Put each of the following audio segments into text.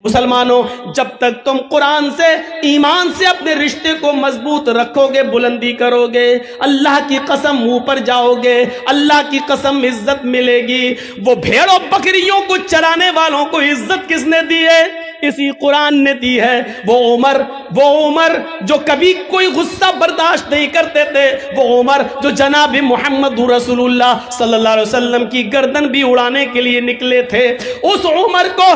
مسلمانوں، جب تک تم قرآن سے ایمان سے اپنے رشتے کو مضبوط رکھو گے، بلندی کرو گے، اللہ کی قسم اوپر جاؤ گے، اللہ کی قسم عزت ملے گی۔ وہ بھیڑوں بکریوں کو چرانے والوں کو عزت کس نے دی ہے؟ اسی قرآن نے دی ہے۔ وہ عمر جو کبھی کوئی غصہ برداشت نہیں کرتے تھے، وہ عمر جو جناب محمد رسول اللہ صلی اللہ علیہ وسلم کی گردن بھی اڑانے کے لیے نکلے تھے، اس عمر کو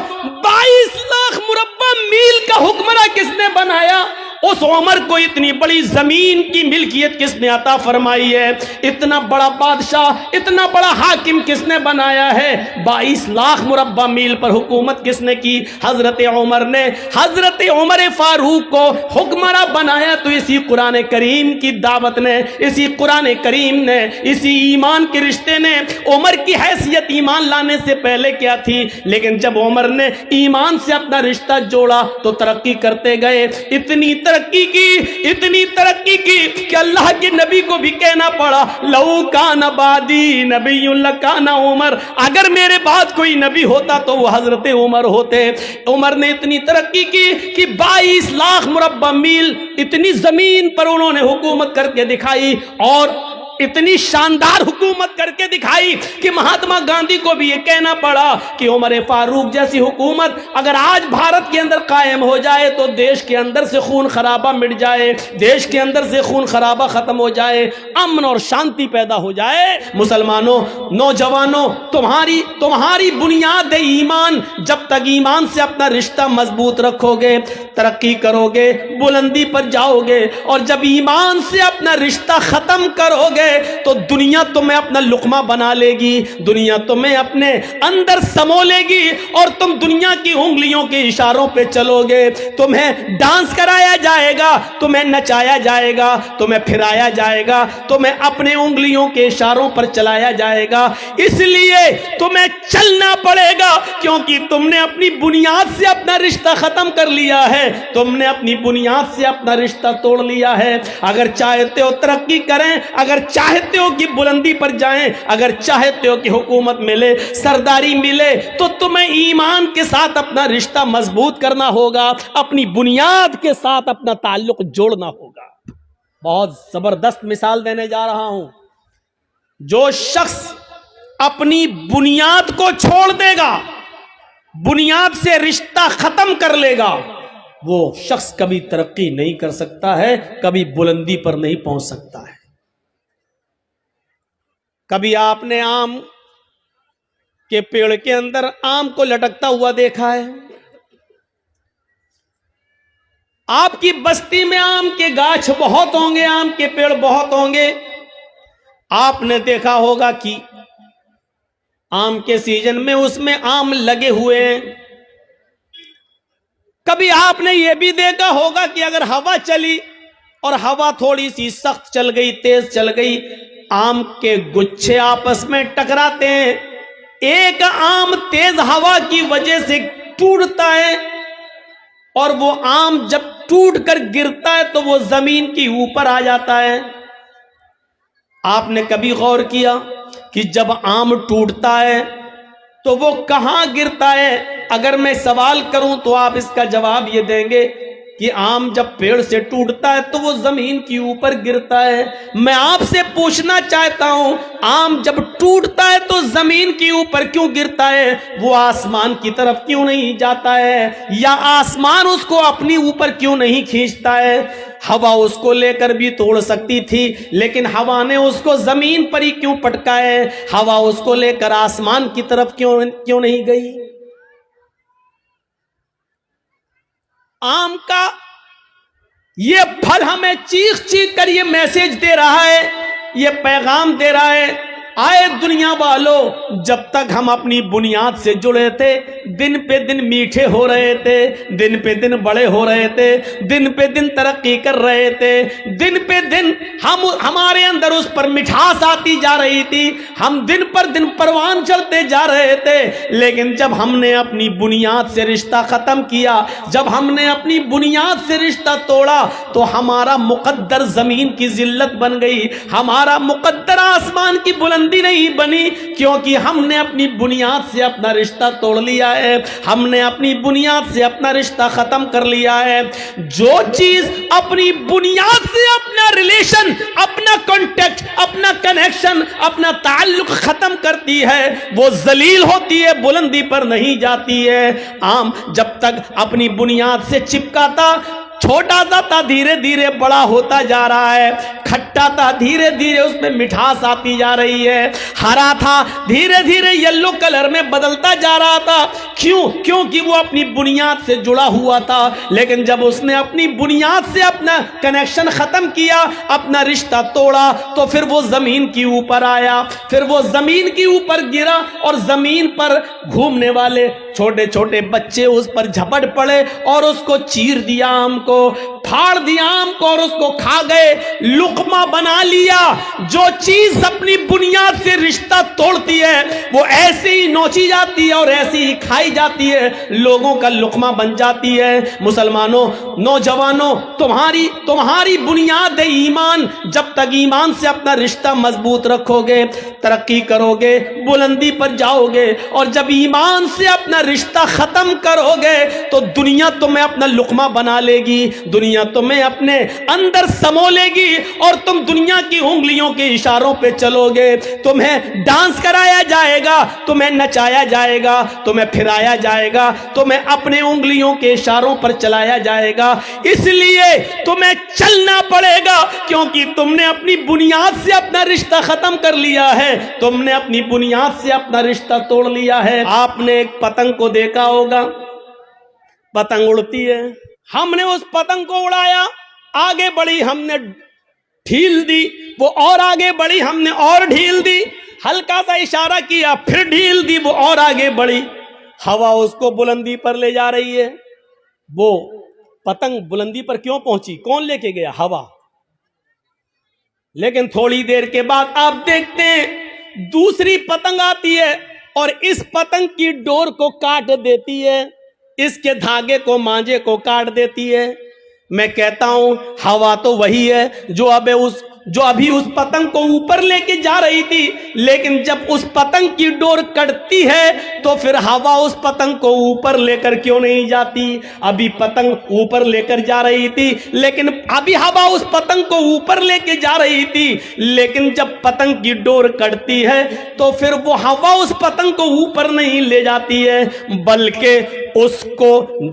22 لاکھ مربع میل کا حکمراں کس نے بنایا؟ اس عمر کو اتنی بڑی زمین کی ملکیت کس نے عطا فرمائی ہے؟ اتنا بڑا بادشاہ، اتنا بڑا حاکم کس نے بنایا ہے؟ 22 لاکھ مربع میل پر حکومت کس نے کی؟ حضرت عمر نے۔ حضرت عمر فاروق کو حکمراں بنایا تو اسی قرآن کریم کی دعوت نے، اسی قرآن کریم نے، اسی ایمان کے رشتے نے۔ عمر کی حیثیت ایمان لانے سے پہلے کیا تھی؟ لیکن جب عمر نے ایمان سے اپنا رشتہ جوڑا تو ترقی کرتے گئے، اتنی ترقی کی کہ اللہ کے نبی کو بھی کہنا پڑا، لو کان بعدی نبی لکان عمر، اگر میرے بعد کوئی نبی ہوتا تو وہ حضرت عمر ہوتے۔ عمر نے اتنی ترقی کی کہ 22 لاکھ مربع میل اتنی زمین پر انہوں نے حکومت کر کے دکھائی، اور اتنی شاندار حکومت کر کے دکھائی کہ مہاتما گاندھی کو بھی یہ کہنا پڑا کہ عمر فاروق جیسی حکومت اگر آج بھارت کے اندر قائم ہو جائے تو دیش کے اندر سے خون خرابہ مٹ جائے، دیش کے اندر سے خون خرابہ ختم ہو جائے، امن اور شانتی پیدا ہو جائے۔ مسلمانوں، نوجوانوں، تمہاری بنیاد ایمان، جب تک ایمان سے اپنا رشتہ مضبوط رکھو گے، ترقی کرو گے، بلندی پر جاؤ گے، اور جب ایمان سے اپنا رشتہ ختم کرو گے تو دنیا تمہیں اپنا لقمہ بنا لے گی، دنیا تمہیں اپنے اندر سمو لے گی، اور تم دنیا کی انگلیوں کے اشاروں پہ چلو گے۔ تمہیں ڈانس کرایا جائے گا، تمہیں نچایا جائے گا، تمہیں پھرایا جائے گا، تمہیں اپنے انگلیوں کے اشاروں پر چلایا جائے گا۔ اس لیے تمہیں چلنا پڑے گا، کیونکہ تم نے اپنی بنیاد سے اپنا رشتہ ختم کر لیا ہے، تم نے اپنی بنیاد سے اپنا رشتہ توڑ لیا ہے۔ اگر چاہتے ہو ترقی کریں، اگر چاہتے ہو کہ بلندی پر جائیں، اگر چاہتے ہو کہ حکومت ملے، سرداری ملے، تو تمہیں ایمان کے ساتھ اپنا رشتہ مضبوط کرنا ہوگا، اپنی بنیاد کے ساتھ اپنا تعلق جوڑنا ہوگا۔ بہت زبردست مثال دینے جا رہا ہوں۔ جو شخص اپنی بنیاد کو چھوڑ دے گا، بنیاد سے رشتہ ختم کر لے گا، وہ شخص کبھی ترقی نہیں کر سکتا ہے، کبھی بلندی پر نہیں پہنچ سکتا ہے۔ کبھی آپ نے آم کے پیڑ کے اندر آم کو لٹکتا ہوا دیکھا ہے؟ آپ کی بستی میں آم کے گاچھ بہت ہوں گے، آم کے پیڑ بہت ہوں گے، آپ نے دیکھا ہوگا کہ آم کے سیزن میں اس میں آم لگے ہوئے ہیں۔ کبھی آپ نے یہ بھی دیکھا ہوگا کہ اگر ہوا چلی اور ہوا تھوڑی سی سخت چل گئی، تیز چل گئی، آم کے گچھے آپس میں ٹکراتے ہیں، ایک آم تیز ہوا کی وجہ سے ٹوٹتا ہے، اور وہ آم جب ٹوٹ کر گرتا ہے تو وہ زمین کی اوپر آ جاتا ہے۔ آپ نے کبھی غور کیا کہ جب آم ٹوٹتا ہے تو وہ کہاں گرتا ہے؟ اگر میں سوال کروں تو آپ اس کا جواب یہ دیں گے کہ آم جب پیڑ سے ٹوٹتا ہے تو وہ زمین کی اوپر گرتا ہے۔ میں آپ سے پوچھنا چاہتا ہوں، آم جب ٹوٹتا ہے تو زمین کی اوپر کیوں گرتا ہے؟ وہ آسمان کی طرف کیوں نہیں جاتا ہے؟ یا آسمان اس کو اپنی اوپر کیوں نہیں کھینچتا ہے؟ ہوا اس کو لے کر بھی توڑ سکتی تھی، لیکن ہوا نے اس کو زمین پر ہی کیوں پٹکا ہے؟ ہوا اس کو لے کر آسمان کی طرف کیوں نہیں گئی؟ آم کا یہ پھل ہمیں چیخ چیخ کر یہ میسج دے رہا ہے، یہ پیغام دے رہا ہے، آئے دنیا والوں، جب تک ہم اپنی بنیاد سے جڑے تھے، دن پہ دن میٹھے ہو رہے تھے، دن پہ دن بڑے ہو رہے تھے، دن پہ دن ترقی کر رہے تھے، دن پہ دن ہمارے اندر اس پر مٹھاس آتی جا رہی تھی، ہم دن پر دن پروان چلتے جا رہے تھے۔ لیکن جب ہم نے اپنی بنیاد سے رشتہ ختم کیا، جب ہم نے اپنی بنیاد سے رشتہ توڑا، تو ہمارا مقدر زمین کی ذلت بن گئی، ہمارا مقدر آسمان کی بلندی نہیں بنی، کیونکہ ہم نے اپنی بنیاد سے اپنا رشتہ توڑ لیا ہے. ہم نے اپنی بنیاد سے اپنا رشتہ ختم کر لیا ہے. جو چیز اپنی بنیاد سے اپنا ریلیشن، اپنا کانٹیکٹ، اپنا کنیکشن، اپنا تعلق ختم کرتی ہے وہ ذلیل ہوتی ہے، بلندی پر نہیں جاتی ہے. عام جب تک اپنی بنیاد سے چپکاتا چھوٹا سا تھا، دھیرے دھیرے بڑا ہوتا جا رہا ہے. کھٹا تھا، دھیرے دھیرے اس میں مٹھاس آتی جا رہی ہے. ہرا تھا، دھیرے دھیرے یلو کلر میں بدلتا جا رہا تھا. کیونکہ وہ اپنی بنیاد سے جڑا ہوا تھا. لیکن جب اس نے اپنی بنیاد سے اپنا کنیکشن ختم کیا، اپنا رشتہ توڑا، تو پھر وہ زمین کے اوپر آیا، پھر وہ زمین کے اوپر گرا، اور زمین پر گھومنے والے چھوٹے چھوٹے بچے اس پر جھپٹ پڑے اور اس کو چیر دیا، آم کو پھاڑ دیا، آم کو، اور اس کو کھا گئے، لقمہ بنا لیا. جو چیز اپنی بنیاد سے رشتہ توڑتی ہے وہ ایسے ہی نوچی جاتی ہے اور ایسی ہی کھائی جاتی ہے، لوگوں کا لقمہ بن جاتی ہے. مسلمانوں، نوجوانوں، تمہاری بنیاد ہے ایمان. جب تک ایمان سے اپنا رشتہ مضبوط رکھو گے ترقی کرو گے، بلندی پر جاؤ گے. اور جب ایمان سے اپنا رشتہ ختم کرو گے تو دنیا تمہیں اپنا لقمہ بنا لے گی، دنیا تمہیں اپنے اندر سمو لے گی، اور تم دنیا کی انگلیوں کے اشاروں پہ چلو گے. تمہیں ڈانس کرایا جائے گا، تمہیں نچایا جائے گا، تمہیں پھرایا جائے گا، تمہیں اپنے انگلیوں کے اشاروں پر چلایا جائے گا. اس لیے تمہیں چلنا پڑے گا، کیونکہ تم نے اپنی بنیاد سے اپنا رشتہ ختم کر لیا ہے، تم نے اپنی بنیاد سے اپنا رشتہ توڑ لیا ہے. آپ نے ایک پتنگ کو دیکھا ہوگا، پتنگ اڑتی ہے، ہم نے اس پتنگ کو اڑایا، آگے بڑھی، ہم نے ڈھیل دی، وہ اور آگے بڑھی، ہم نے اور ڈھیل دی، ہلکا سا اشارہ کیا، پھر ڈھیل دی، وہ اور آگے بڑھی. ہوا اس کو بلندی پر لے جا رہی ہے. وہ پتنگ بلندی پر کیوں پہنچی؟ کون لے کے گیا؟ ہوا. لیکن تھوڑی دیر کے بعد آپ دیکھتے ہیں دوسری پتنگ آتی ہے اور اس پتنگ کی ڈور کو کاٹ دیتی ہے، اس کے دھاگے کو، مانجے کو کاٹ دیتی ہے. میں کہتا ہوں ہوا تو وہی ہے جو ابھی اس پتنگ کو اوپر لے کے جا رہی تھی، لیکن جب اس پتنگ کی ڈور کٹتی ہے تو پھر ہوا اس پتنگ کو اوپر لے کر کیوں نہیں جاتی؟ ابھی پتنگ اوپر لے کر جا رہی تھی، لیکن ابھی ہوا اس پتنگ کو اوپر لے کے جا رہی تھی، لیکن جب پتنگ کی ڈور کٹتی ہے تو پھر وہ ہوا اس پتنگ کو اوپر نہیں لے جاتی ہے، بلکہ اس کو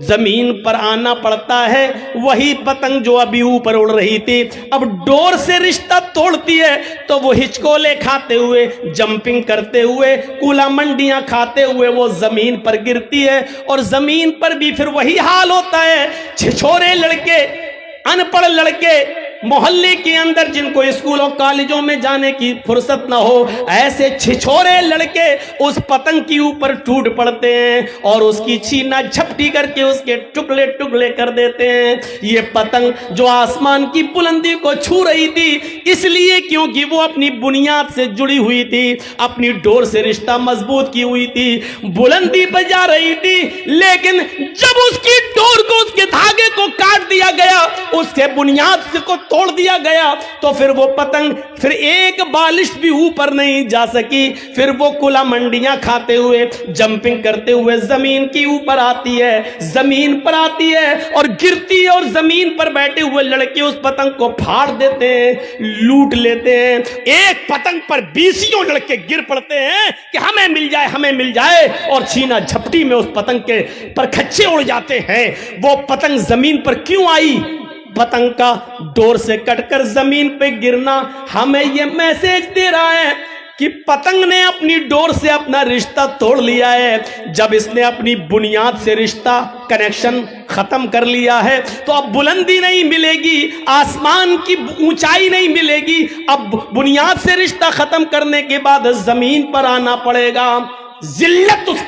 زمین پر آنا پڑتا ہے. وہی پتنگ جو ابھی اوپر اڑ رہی تھی اب ڈور سے رشتہ توڑتی ہے تو وہ ہچکولے کھاتے ہوئے، جمپنگ کرتے ہوئے، کولا منڈیاں کھاتے ہوئے وہ زمین پر گرتی ہے. اور زمین پر بھی پھر وہی حال ہوتا ہے. چھچورے لڑکے، ان پڑھ لڑکے محلے کے اندر جن کو اسکولوں کالجوں میں جانے کی فرصت نہ ہو، ایسے چھچورے لڑکے اس پتنگ کے اوپر ٹوٹ پڑتے ہیں اور اس کی چھینا جھپٹی کر کے اس کے ٹکڑے ٹکڑے کر دیتے ہیں. یہ پتنگ جو آسمان کی بلندی کو چھو رہی تھی اس لیے کیونکہ وہ اپنی بنیاد سے جڑی ہوئی تھی، اپنی ڈور سے رشتہ مضبوط کی ہوئی تھی، بلندی پہ جا رہی تھی. لیکن جب اس کی ڈور کو، اس کے دھاگے کو کاٹ دیا گیا، اس کے بنیاد سے کو توڑ دیا گیا، تو پھر وہ پتنگ پھر ایک بالش بھی اوپر نہیں جا سکی. پھر وہ کلا منڈیاں کھاتے ہوئے، جمپنگ کرتے ہوئے زمین کی اوپر آتی ہے، زمین پر آتی ہے اور گرتی ہے، اور زمین پر بیٹھے ہوئے لڑکے اس پتنگ کو پھاڑ دیتے ہیں، لوٹ لیتے ہیں. ایک پتنگ پر 20 لڑکے گر پڑتے ہیں کہ ہمیں مل جائے، ہمیں مل جائے، اور چھینا جھپٹی میں اس پتنگ کے پر کھچے اڑ جاتے ہیں. وہ پتنگ زمین پر کیوں آئی؟ پتنگ کا ڈور سے کٹ کر زمین پہ گرنا ہمیں یہ میسج دے رہا ہے کہ پتنگ نے اپنی ڈور سے اپنا رشتہ توڑ لیا ہے. جب اس نے اپنی بنیاد سے رشتہ، کنیکشن ختم کر لیا ہے تو اب بلندی نہیں ملے گی، آسمان کی اونچائی نہیں ملے گی. اب بنیاد سے رشتہ ختم کرنے کے بعد زمین پر آنا پڑے گا. ذلت اس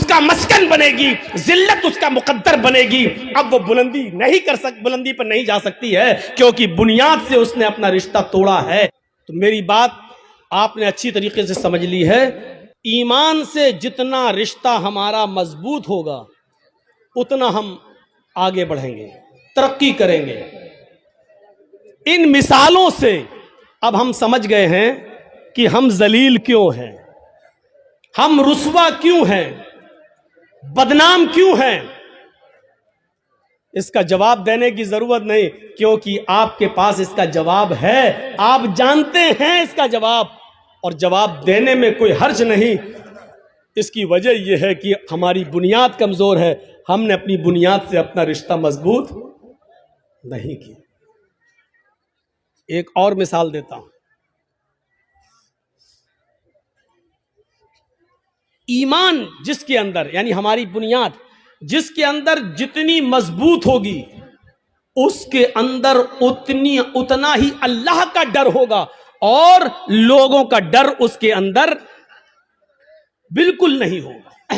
کا مسکن بنے گی، ذلت اس کا مقدر بنے گی. اب وہ بلندی پر نہیں جا سکتی ہے کیونکہ بنیاد سے اس نے اپنا رشتہ توڑا ہے. تو میری بات آپ نے اچھی طریقے سے سمجھ لی ہے. ایمان سے جتنا رشتہ ہمارا مضبوط ہوگا اتنا ہم آگے بڑھیں گے، ترقی کریں گے. ان مثالوں سے اب ہم سمجھ گئے ہیں کہ ہم ذلیل کیوں ہیں، ہم رسوا کیوں ہیں. بدنام کیوں ہیں؟ اس کا جواب دینے کی ضرورت نہیں، کیونکہ آپ کے پاس اس کا جواب ہے، آپ جانتے ہیں اس کا جواب، اور جواب دینے میں کوئی حرج نہیں۔ اس کی وجہ یہ ہے کہ ہماری بنیاد کمزور ہے، ہم نے اپنی بنیاد سے اپنا رشتہ مضبوط نہیں کیا۔ ایک اور مثال دیتا ہوں۔ ایمان جس کے اندر، یعنی ہماری بنیاد جس کے اندر جتنی مضبوط ہوگی، اس کے اندر اتنا ہی اللہ کا ڈر ہوگا، اور لوگوں کا ڈر اس کے اندر بالکل نہیں ہوگا۔